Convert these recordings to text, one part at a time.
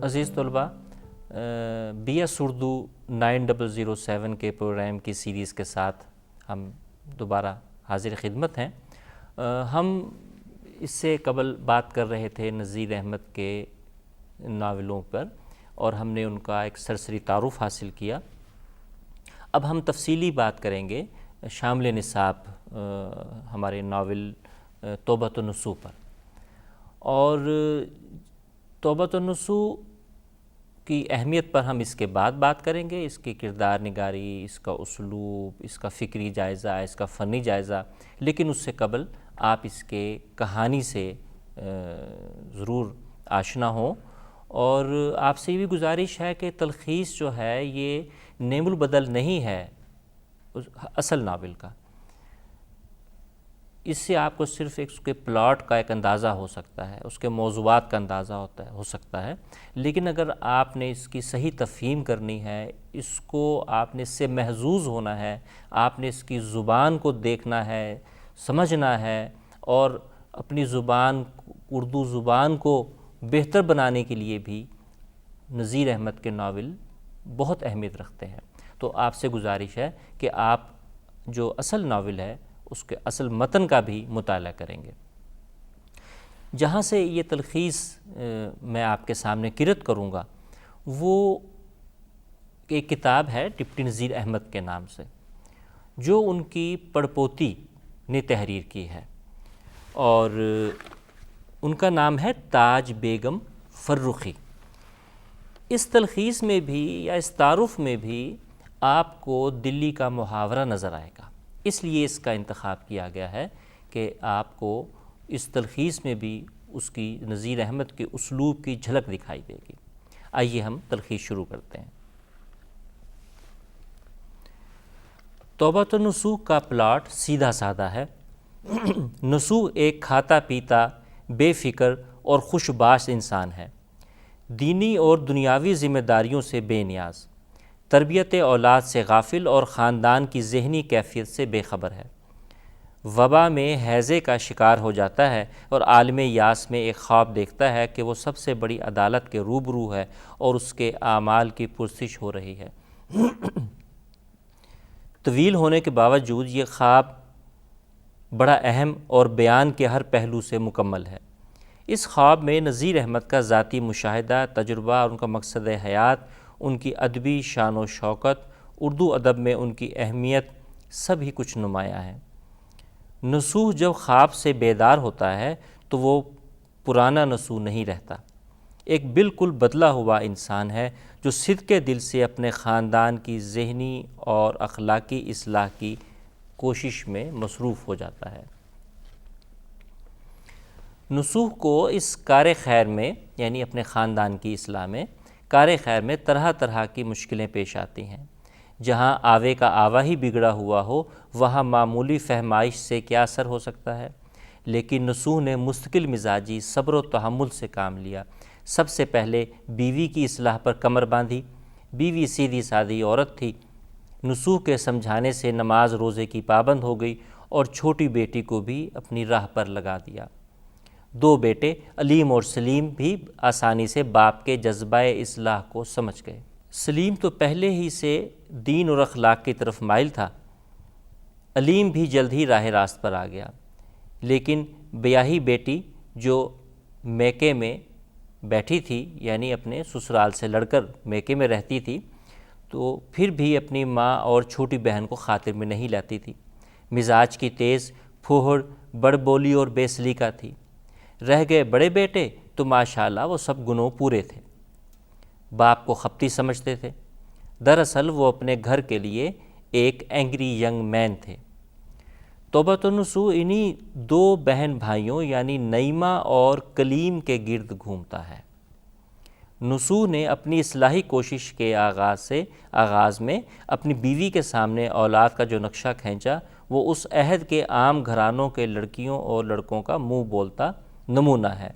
عزیز طلباء، B S Urdu 9007 کے programme کی سیریز کے ساتھ ہم دوبارہ حاضر خدمت ہیں۔ ہم اس سے قبل بات کر رہے تھے نذیر احمد کے ناولوں پر اور ہم نے ان کا ایک سرسری تعارف حاصل کیا۔ اب ہم تفصیلی بات کریں گے شامل نصاب ہمارے ناول توبۃ النصوح پر، اور توبۃ النصوح کی اہمیت پر ہم اس کے بعد بات کریں گے، اس کی کردار نگاری، اس کا اسلوب، اس کا فکری جائزہ، اس کا فنی جائزہ، لیکن اس سے قبل آپ اس کے کہانی سے ضرور آشنا ہوں۔ اور آپ سے یہ بھی گزارش ہے کہ تلخیص جو ہے یہ نعم البدل نہیں ہے اصل ناول کا، اس سے آپ کو صرف اس کے پلاٹ کا ایک اندازہ ہو سکتا ہے، اس کے موضوعات کا اندازہ ہو سکتا ہے، لیکن اگر آپ نے اس کی صحیح تفہیم کرنی ہے، اس کو آپ نے اس سے محظوظ ہونا ہے، آپ نے اس کی زبان کو دیکھنا ہے، سمجھنا ہے، اور اپنی زبان اردو زبان کو بہتر بنانے کے لیے بھی نذیر احمد کے ناول بہت اہمیت رکھتے ہیں۔ تو آپ سے گزارش ہے کہ آپ جو اصل ناول ہے اس کے اصل متن کا بھی مطالعہ کریں گے۔ جہاں سے یہ تلخیص میں آپ کے سامنے کرت کروں گا وہ ایک کتاب ہے ڈپٹی نذیر احمد کے نام سے، جو ان کی پڑپوتی نے تحریر کی ہے، اور ان کا نام ہے تاج بیگم فرخی۔ اس تلخیص میں بھی یا اس تعارف میں بھی آپ کو دلی کا محاورہ نظر آئے گا، اس لیے اس کا انتخاب کیا گیا ہے کہ آپ کو اس تلخیص میں بھی اس کی نذیر احمد کے اسلوب کی جھلک دکھائی دے گی۔ آئیے ہم تلخیص شروع کرتے ہیں۔ توبۃ النصوح کا پلاٹ سیدھا سادہ ہے۔ نصوح ایک کھاتا پیتا، بے فکر اور خوش باش انسان ہے، دینی اور دنیاوی ذمہ داریوں سے بے نیاز، تربیت اولاد سے غافل اور خاندان کی ذہنی کیفیت سے بے خبر ہے، وبا میں ہیضے کا شکار ہو جاتا ہے اور عالم یاس میں ایک خواب دیکھتا ہے کہ وہ سب سے بڑی عدالت کے روبرو ہے اور اس کے اعمال کی پرسش ہو رہی ہے۔ طویل ہونے کے باوجود یہ خواب بڑا اہم اور بیان کے ہر پہلو سے مکمل ہے۔ اس خواب میں نذیر احمد کا ذاتی مشاہدہ، تجربہ اور ان کا مقصد حیات، ان کی ادبی شان و شوکت، اردو ادب میں ان کی اہمیت، سب ہی کچھ نمایاں ہے۔ نصوح جب خواب سے بیدار ہوتا ہے تو وہ پرانا نصوح نہیں رہتا، ایک بالکل بدلا ہوا انسان ہے جو صدق دل سے اپنے خاندان کی ذہنی اور اخلاقی اصلاح کی کوشش میں مصروف ہو جاتا ہے۔ نصوح کو اس کار خیر میں، یعنی اپنے خاندان کی اصلاح میں، کار خیر میں طرح طرح کی مشکلیں پیش آتی ہیں۔ جہاں آوے کا آوا ہی بگڑا ہوا ہو وہاں معمولی فہمائش سے کیا اثر ہو سکتا ہے، لیکن نصوح نے مستقل مزاجی، صبر و تحمل سے کام لیا۔ سب سے پہلے بیوی کی اصلاح پر کمر باندھی۔ بیوی سیدھی سادھی عورت تھی، نصوح کے سمجھانے سے نماز روزے کی پابند ہو گئی اور چھوٹی بیٹی کو بھی اپنی راہ پر لگا دیا۔ دو بیٹے علیم اور سلیم بھی آسانی سے باپ کے جذبہ اصلاح کو سمجھ گئے۔ سلیم تو پہلے ہی سے دین اور اخلاق کی طرف مائل تھا، علیم بھی جلد ہی راہ راست پر آ گیا، لیکن بیاہی بیٹی جو میکے میں بیٹھی تھی، یعنی اپنے سسرال سے لڑ کر میکے میں رہتی تھی، تو پھر بھی اپنی ماں اور چھوٹی بہن کو خاطر میں نہیں لاتی تھی۔ مزاج کی تیز، پھوہڑ، بڑ بولی اور بے سلیقہ تھی۔ رہ گئے بڑے بیٹے تو ماشاءاللہ وہ سب گنوں پورے تھے، باپ کو خپتی سمجھتے تھے، دراصل وہ اپنے گھر کے لیے ایک اینگری ینگ مین تھے۔ توبۃ النصوح انہی دو بہن بھائیوں یعنی نعیمہ اور کلیم کے گرد گھومتا ہے۔ نصوح نے اپنی اصلاحی کوشش کے آغاز میں اپنی بیوی کے سامنے اولاد کا جو نقشہ کھینچا وہ اس عہد کے عام گھرانوں کے لڑکیوں اور لڑکوں کا منہ بولتا نمونہ ہے۔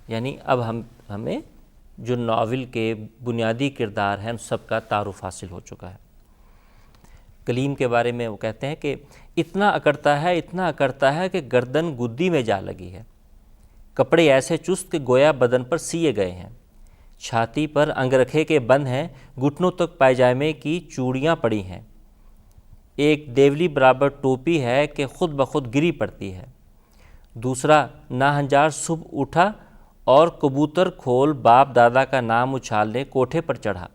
یعنی اب ہمیں جو ناول کے بنیادی کردار ہیں ان سب کا تعارف حاصل ہو چکا ہے۔ کلیم کے بارے میں وہ کہتے ہیں کہ اتنا اکڑتا ہے کہ گردن گدی میں جا لگی ہے، کپڑے ایسے چست کہ گویا بدن پر سیے گئے ہیں، چھاتی پر انگرکھے کے بند ہیں، گھٹنوں تک پائجامے کی چوڑیاں پڑی ہیں، ایک دیولی برابر ٹوپی ہے کہ خود بخود گری پڑتی ہے، دوسرا ناہنجار صبح اٹھا اور کبوتر کھول باپ دادا کا نام اچھالنے کوٹھے پر چڑھا،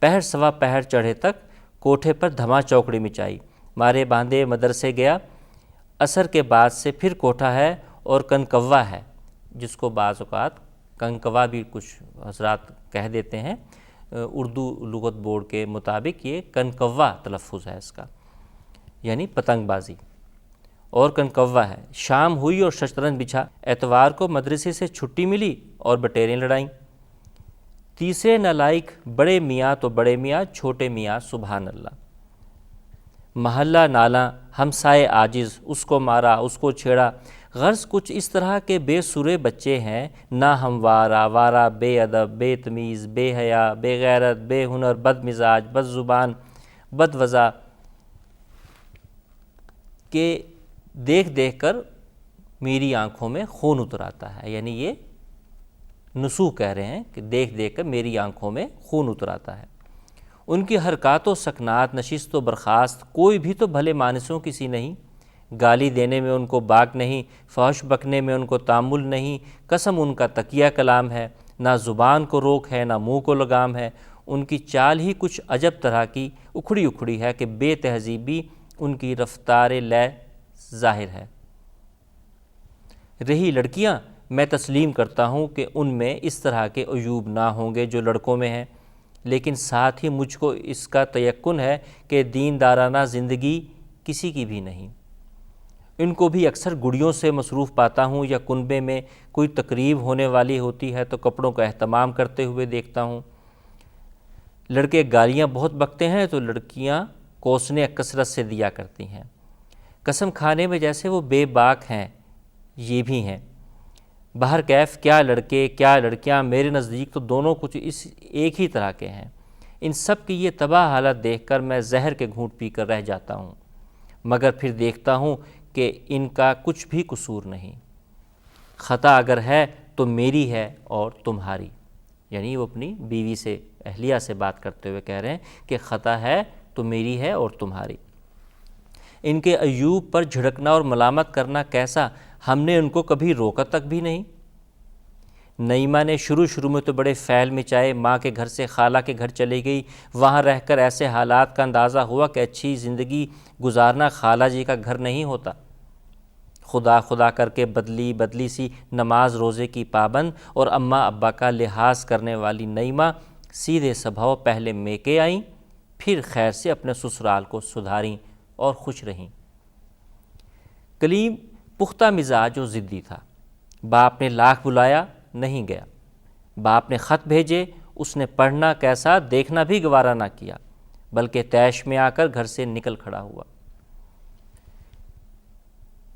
پہر سوا پہر چڑھے تک کوٹھے پر دھما چوکڑی مچائی، مارے باندھے مدرسے گیا، عصر کے بعد سے پھر کوٹھا ہے اور کنکوا ہے، جس کو بعض اوقات کنکوا بھی کچھ حضرات کہہ دیتے ہیں، اردو لغت بورڈ کے مطابق یہ کنکوا تلفظ ہے اس کا، یعنی پتنگ بازی، اور کنکوا ہے۔ شام ہوئی اور شطرنج بچھا، اتوار کو مدرسے سے چھٹی ملی اور بٹیریں لڑائیں۔ تیسرے نالائق بڑے میاں تو بڑے میاں، چھوٹے میاں سبحان اللہ، محلہ نالاں ہمسائے عاجز، اس کو مارا اس کو چھیڑا، غرض کچھ اس طرح کے بے سرے بچے ہیں، نا ہموار، آوارہ، بے ادب، بے تمیز، بے حیا، بے غیرت، بے ہنر، بد مزاج، بد زبان، بد وضع، کہ دیکھ دیکھ کر میری آنکھوں میں خون اتر آتا ہے، یعنی یہ نسوح کہہ رہے ہیں کہ دیکھ دیکھ کر میری آنکھوں میں خون اتر آتا ہے۔ ان کی حرکات و سکنات، نشست و برخاست، کوئی بھی تو بھلے مانسوں کی سی نہیں، گالی دینے میں ان کو باک نہیں، فحش بکنے میں ان کو تامل نہیں، قسم ان کا تکیہ کلام ہے، نہ زبان کو روک ہے نہ منہ کو لگام ہے، ان کی چال ہی کچھ عجب طرح کی اکھڑی اکھڑی ہے کہ بے تہذیبی ان کی رفتار لے ظاہر ہے۔ رہی لڑکیاں، میں تسلیم کرتا ہوں کہ ان میں اس طرح کے عیوب نہ ہوں گے جو لڑکوں میں ہیں، لیکن ساتھ ہی مجھ کو اس کا تیقن ہے کہ دیندارانہ زندگی کسی کی بھی نہیں۔ ان کو بھی اکثر گڑیوں سے مصروف پاتا ہوں، یا کنبے میں کوئی تقریب ہونے والی ہوتی ہے تو کپڑوں کا اہتمام کرتے ہوئے دیکھتا ہوں۔ لڑکے گالیاں بہت بکتے ہیں تو لڑکیاں کوسنے کثرت سے دیا کرتی ہیں۔ قسم کھانے میں جیسے وہ بے باک ہیں، یہ بھی ہیں۔ بہر کیف کیا لڑکے کیا لڑکیاں، میرے نزدیک تو دونوں کچھ اس ایک ہی طرح کے ہیں۔ ان سب کی یہ تباہ حالت دیکھ کر میں زہر کے گھونٹ پی کر رہ جاتا ہوں، مگر پھر دیکھتا ہوں کہ ان کا کچھ بھی قصور نہیں۔ خطا اگر ہے تو میری ہے اور تمہاری، یعنی وہ اپنی بیوی سے، اہلیہ سے بات کرتے ہوئے کہہ رہے ہیں کہ خطا ہے تو میری ہے اور تمہاری۔ ان کے عیوب پر جھڑکنا اور ملامت کرنا کیسا، ہم نے ان کو کبھی روکا تک بھی نہیں۔ نعیمہ نے شروع میں تو بڑے فعل مچائے، ماں کے گھر سے خالہ کے گھر چلی گئی، وہاں رہ کر ایسے حالات کا اندازہ ہوا کہ اچھی زندگی گزارنا خالہ جی کا گھر نہیں ہوتا۔ خدا خدا کر کے بدلی سی نماز روزے کی پابند اور اماں ابا کا لحاظ کرنے والی نعیمہ سیدھے سبھاؤ پہلے میکے آئیں، پھر خیر سے اپنے سسرال کو سدھاریں اور خوش رہیں۔ کلیم پختہ مزاج و ضدی تھا، باپ نے لاکھ بلایا نہیں گیا، باپ نے خط بھیجے اس نے پڑھنا کیسا دیکھنا بھی گوارا نہ کیا، بلکہ طیش میں آ کر گھر سے نکل کھڑا ہوا۔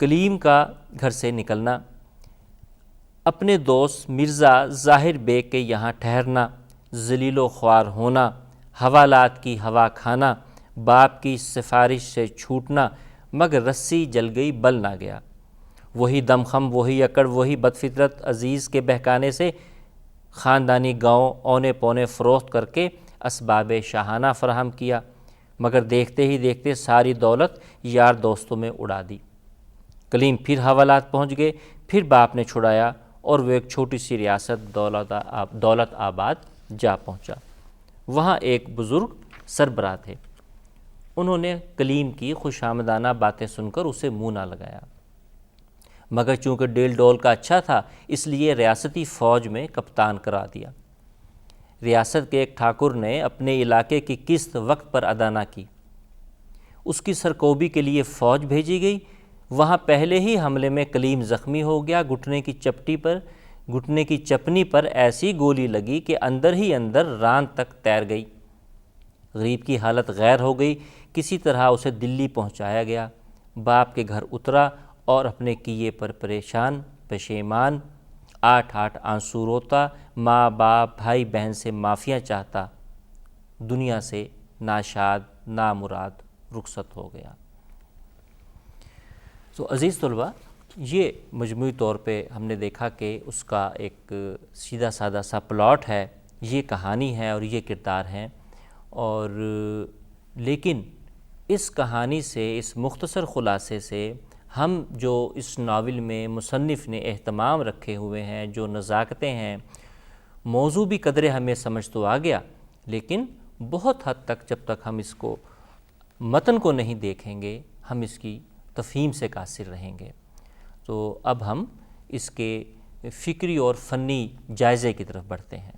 کلیم کا گھر سے نکلنا، اپنے دوست مرزا ظاہر بیگ کے یہاں ٹھہرنا، ذلیل و خوار ہونا، حوالات کی ہوا کھانا، باپ کی سفارش سے چھوٹنا، مگر رسی جل گئی بل نہ گیا۔ وہی دمخم، وہی اکڑ، وہی بدفطرت عزیز کے بہکانے سے خاندانی گاؤں اونے پونے فروخت کر کے اسباب شاہانہ فراہم کیا، مگر دیکھتے ہی دیکھتے ساری دولت یار دوستوں میں اڑا دی۔ کلیم پھر حوالات پہنچ گئے، پھر باپ نے چھڑایا اور وہ ایک چھوٹی سی ریاست دولت آباد جا پہنچا۔ وہاں ایک بزرگ سربراہ تھے، انہوں نے کلیم کی خوش آمدانہ باتیں سن کر اسے منہ نہ لگایا، مگر چونکہ ڈیل ڈول کا اچھا تھا اس لیے ریاستی فوج میں کپتان کرا دیا۔ ریاست کے ایک ٹھاکر نے اپنے علاقے کی قسط وقت پر ادا نہ کی، اس کی سرکوبی کے لیے فوج بھیجی گئی، وہاں پہلے ہی حملے میں کلیم زخمی ہو گیا، گھٹنے کی چپنی پر ایسی گولی لگی کہ اندر ہی اندر ران تک تیر گئی۔ غریب کی حالت غیر ہو گئی، کسی طرح اسے دلی پہنچایا گیا۔ باپ کے گھر اترا اور اپنے کیے پر پریشان پشیمان، آٹھ آنسو روتا، ماں باپ بھائی بہن سے معافیاں چاہتا، دنیا سے ناشاد نامراد رخصت ہو گیا۔ تو عزیز طلباء، یہ مجموعی طور پہ ہم نے دیکھا کہ اس کا ایک سیدھا سادہ سا پلاٹ ہے، یہ کہانی ہے اور یہ کردار ہیں، اور لیکن اس کہانی سے، اس مختصر خلاصے سے ہم جو اس ناول میں مصنف نے اہتمام رکھے ہوئے ہیں، جو نزاکتیں ہیں، موضوع بھی قدرے ہمیں سمجھ تو آ گیا، لیکن بہت حد تک جب تک ہم اس کو متن کو نہیں دیکھیں گے ہم اس کی تفہیم سے قاصر رہیں گے۔ تو اب ہم اس کے فکری اور فنی جائزے کی طرف بڑھتے ہیں۔